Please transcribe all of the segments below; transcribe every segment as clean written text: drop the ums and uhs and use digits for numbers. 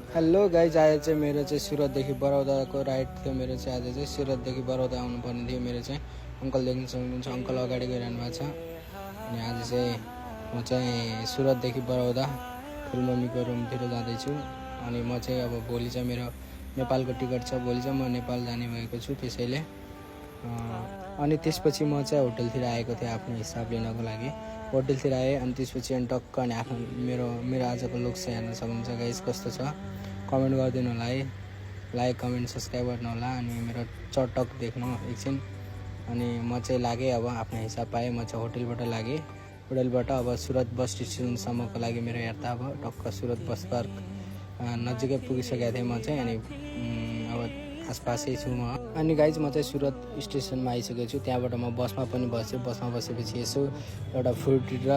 Hello guys, आज चाहिँ मेरो चाहिँ सुरतदेखि बरौदाको राइड थियो। मेरो चाहिँ आज चाहिँ सुरतदेखि बरौदा आउनुपर्ने थियो। मेरो चाहिँ अङ्कल देख्न सक्नुहुन्छ, अङ्कल अगाडि गइरहनु भएको छ। अनि आज चाहिँ म चाहिँ सुरतदेखि बरौदा ठुलमम्मीको रुमतिर जाँदैछु। अनि म चाहिँ अब भोलि चाहिँ मेरो नेपालको टिकट छ, भोलि चाहिँ म नेपाल जाने भएको छु। त्यसैले अनि त्यसपछि म चाहिँ होटलतिर आएको थिएँ आफ्नो हिसाब लिनको लागि। होटलतिर आएँ अनि त्यसपछि अनि टक्क अनि आफ्नो मेरो आजको लुक चाहिँ हेर्न सक्नुहुन्छ गाइस कस्तो छ। कमेन्ट गरिदिनु होला है, लाइक कमेन्ट सब्सक्राइब गर्नु होला। अनि मेरो चटक देख्नु एकछिन। अनि म चाहिँ लागेँ, अब आफ्नो हिसाब पाएँ। म चाहिँ होटलबाट लागेँ, होटलबाट अब सुरत बस स्टेसनसम्मको लागि मेरो हेर्दा अब टक्क सुरत बस पार्क नजिकै पुगिसकेको थिएँ म चाहिँ। अनि अब आसपासै छु म। अनि गाइज म चाहिँ सुरत स्टेसनमा आइसकेको छु। त्यहाँबाट म बसमा पनि बसेँ। बसमा बसेपछि यसो एउटा फ्रुट र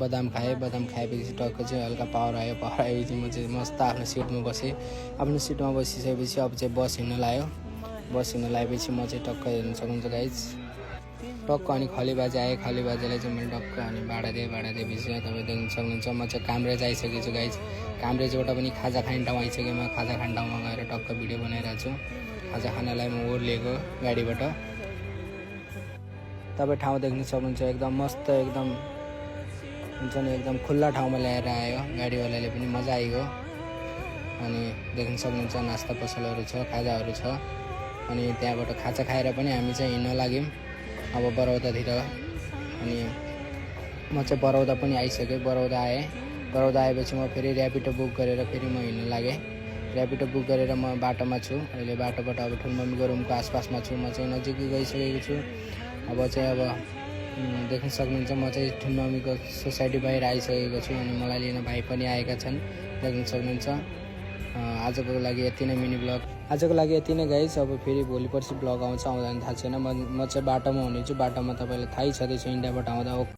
बदाम खाएँ। बदाम खाएपछि टक्क चाहिँ हल्का पावर आयो। पावर आएपछि म चाहिँ मस्त आफ्नो सिटमा बसेँ। आफ्नो सिटमा बसिसकेपछि अब चाहिँ बस हिँड्न लाग्यो। बस हिँड्न लागेपछि म चाहिँ टक्क हेर्न सक्नुहुन्छ गाइज, टक्क अनि खलीबाजा आएँ। खलीबाजालाई चाहिँ मैले टक्क अनि भाडा दिएपछि तपाईँ देख्न सक्नुहुन्छ म चाहिँ कामरेज आइसकेको छु गाइज। कामरेजबाट पनि खाजा खाने ठाउँ आइसकेँ। म खाजा खाने ठाउँमा गएर टक्क भिडियो बनाइरहेको छु। खाजा खानालाई म ओर्लिएको गाडीबाट। तपाईँ ठाउँ देख्न सक्नुहुन्छ, एकदम मस्त, एकदम हुन्छ नि, एकदम खुल्ला ठाउँमा ल्याएर आयो। गाडीवालाले पनि मजा आइगयो। अनि देख्न सक्नुहुन्छ नास्ता पसलहरू छ, खाजाहरू छ। अनि त्यहाँबाट खाजा खाएर पनि हामी चाहिँ हिँड्न लाग्यौँ अब बरौदातिर। अनि म चाहिँ बरौदा पनि आइसकेँ। बरौदा आएँ। बरौदा आएपछि म फेरि ऱ्यापिडो बुक गरेर फेरि म हिँड्न लागेँ। ऱ्यापिडो बुक गरेर म बाटोमा छु अहिले। बाटोबाट अब ठुलमम्मीको रुमको आसपासमा छु। म चाहिँ नजिकै गइसकेको छु। अब चाहिँ अब देख्न सक्नुहुन्छ म चाहिँ ठुलमम्मीको सोसाइटी बाहिर आइसकेको छु। अनि मलाई लिन भाइ पनि आएका छन्, देख्न सक्नुहुन्छ। आजको लागि यति नै मिनी ब्लग, आजको लागि यति नै गाइस। अब फेरि भोलि पर्सि ब्लग आउँछ आउँदैन थाहा छैन। म चाहिँ बाटोमा हुनेछु। बाटोमा तपाईँलाई थाहै छँदैछ, इन्डियाबाट आउँदा